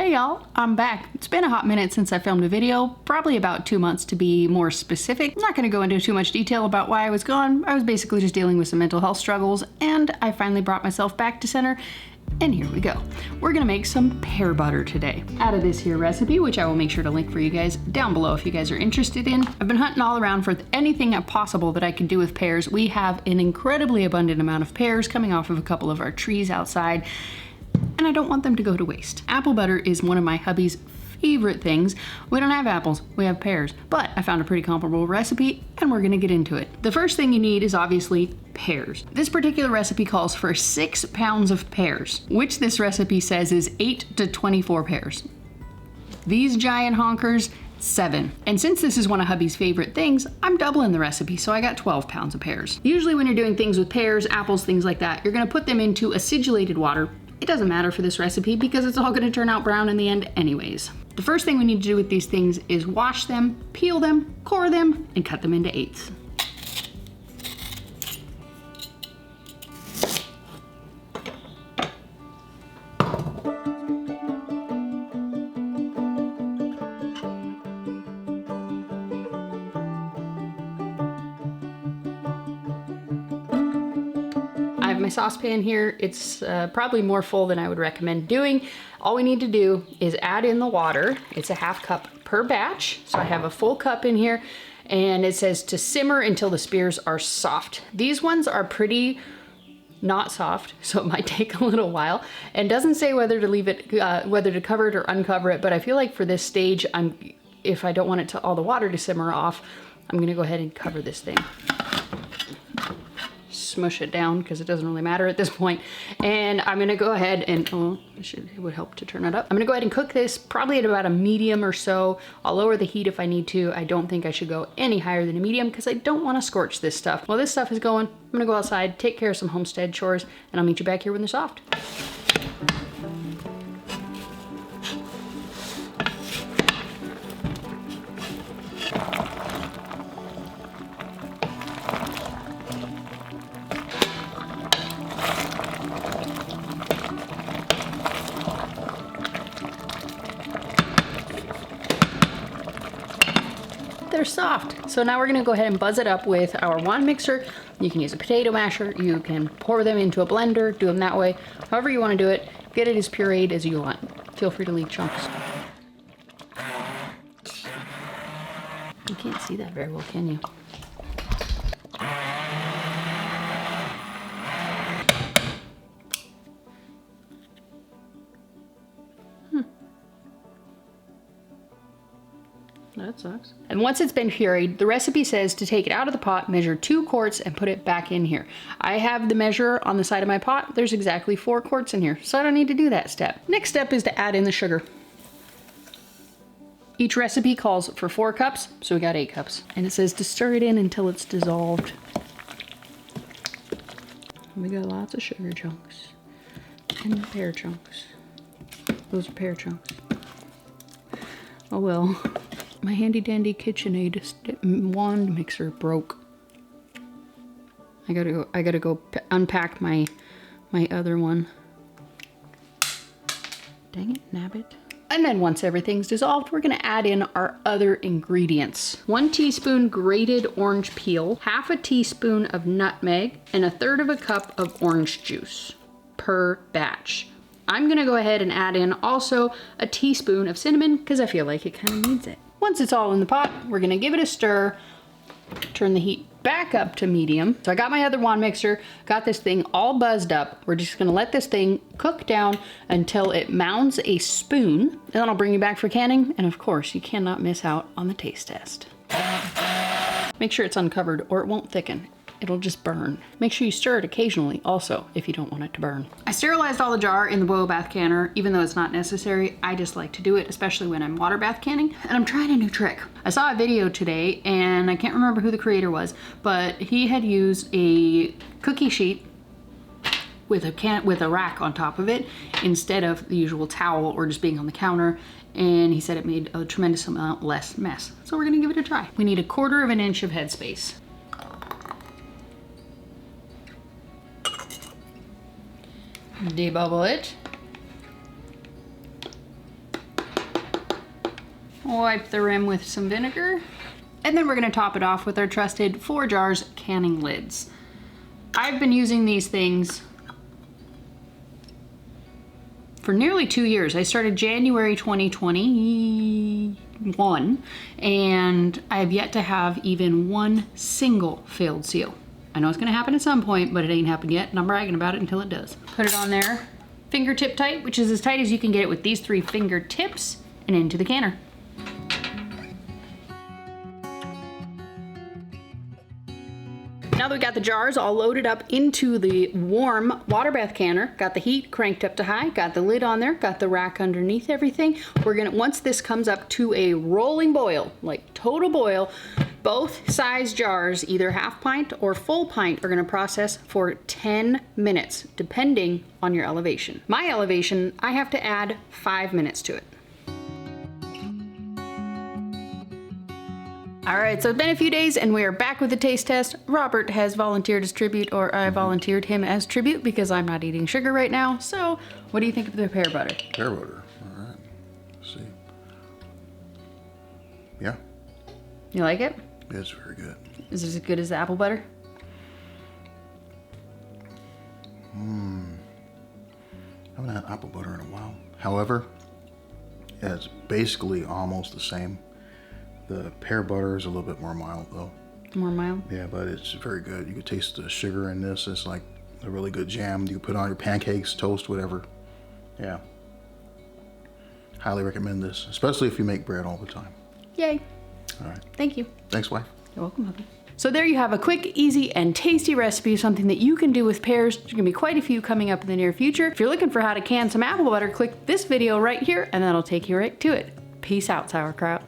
Hey y'all, I'm back. It's been a hot minute since I filmed a video, probably about 2 months to be more specific. I'm not going to go into too much detail about why I was gone. I was basically just dealing with some mental health struggles, and I finally brought myself back to center. And here we go. We're gonna make some pear butter today. Out of this here recipe, which I will make sure to link for you guys down below if you guys are interested in. I've been hunting all around for anything possible that I can do with pears. We have an incredibly abundant amount of pears coming off of a couple of our trees outside, and I don't want them to go to waste. Apple butter is one of my hubby's favorite things. We don't have apples, we have pears, but I found a pretty comparable recipe and we're gonna get into it. The first thing you need is obviously pears. This particular recipe calls for 6 pounds of pears, which this recipe says is 8 to 24 pears. These giant honkers, 7. And since this is one of hubby's favorite things, I'm doubling the recipe, so I got 12 pounds of pears. Usually when you're doing things with pears, apples, things like that, you're gonna put them into acidulated water. It doesn't matter for this recipe because it's all gonna turn out brown in the end anyways. The first thing we need to do with these things is wash them, peel them, core them, and cut them into eighths. I have my saucepan here. It's probably more full than I would recommend doing. All we need to do is add in the water. It's a ½ cup per batch. So I have a full cup in here, and it says to simmer until the spears are soft. These ones are pretty not soft, so it might take a little while. And doesn't say whether to leave it, whether to cover it or uncover it, but I feel like for this stage, if I don't want it to all the water to simmer off, I'm gonna go ahead and cover this thing. Smush it down because it doesn't really matter at this point. And I'm gonna go ahead and, it would help to turn it up. I'm gonna go ahead and cook this probably at about a medium or so. I'll lower the heat if I need to. I don't think I should go any higher than a medium because I don't want to scorch this stuff. While this stuff is going, I'm gonna go outside, take care of some homestead chores, and I'll meet you back here when they're soft. They're soft. So now we're gonna go ahead and buzz it up with our wand mixer. You can use a potato masher, you can pour them into a blender, do them that way. However you wanna do it, get it as pureed as you want. Feel free to leave chunks. You can't see that very well, can you? That sucks. And once it's been pureed, the recipe says to take it out of the pot, measure 2 quarts, and put it back in here. I have the measure on the side of my pot. There's exactly 4 quarts in here, so I don't need to do that step. Next step is to add in the sugar. Each recipe calls for 4 cups, so we got 8 cups. And it says to stir it in until it's dissolved. We got lots of sugar chunks and pear chunks. Those are pear chunks. Oh well. My handy dandy KitchenAid wand mixer broke. I gotta go unpack my other one. Dang it, nabbit. And then once everything's dissolved, we're gonna add in our other ingredients. 1 teaspoon grated orange peel, ½ teaspoon of nutmeg, and 1/3 cup of orange juice per batch. I'm gonna go ahead and add in also a teaspoon of cinnamon because I feel like it kind of needs it. Once it's all in the pot, we're gonna give it a stir, turn the heat back up to medium. So I got my other wand mixer, got this thing all buzzed up. We're just gonna let this thing cook down until it mounds a spoon. And then I'll bring you back for canning. And of course, you cannot miss out on the taste test. Make sure it's uncovered or it won't thicken. It'll just burn. Make sure you stir it occasionally also if you don't want it to burn. I sterilized all the jar in the boil bath canner, even though it's not necessary. I just like to do it, especially when I'm water bath canning. And I'm trying a new trick. I saw a video today and I can't remember who the creator was, but he had used a cookie sheet with a rack on top of it instead of the usual towel or just being on the counter. And he said it made a tremendous amount less mess. So we're gonna give it a try. We need 1/4 inch of headspace. Debubble it. Wipe the rim with some vinegar. And then we're gonna top it off with our trusted 4 jars canning lids. I've been using these things for nearly 2 years. I started January 2021, and I have yet to have even one single failed seal. I know it's gonna happen at some point, but it ain't happened yet, and I'm bragging about it until it does. Put it on there, fingertip tight, which is as tight as you can get it with these 3 fingertips, and into the canner. Now that we got the jars all loaded up into the warm water bath canner, got the heat cranked up to high, got the lid on there, got the rack underneath everything, we're gonna, once this comes up to a rolling boil, like total boil, both size jars, either half pint or full pint, are gonna process for 10 minutes, depending on your elevation. My elevation, I have to add 5 minutes to it. All right, so it's been a few days and we are back with the taste test. Robert has volunteered as tribute, or I volunteered him as tribute because I'm not eating sugar right now. So what do you think of the pear butter? Pear butter, all right, let's see. Yeah. You like it? It's very good. Is it as good as the apple butter? I haven't had apple butter in a while. However, it's basically almost the same. The pear butter is a little bit more mild though. More mild? Yeah, but it's very good. You can taste the sugar in this. It's like a really good jam. You can put on your pancakes, toast, whatever. Yeah. Highly recommend this, especially if you make bread all the time. Yay. All right. Thank you. Thanks, wife. You're welcome, hubby. So there you have a quick, easy, and tasty recipe of something that you can do with pears. There's gonna be quite a few coming up in the near future. If you're looking for how to can some apple butter, click this video right here and that'll take you right to it. Peace out, sauerkraut.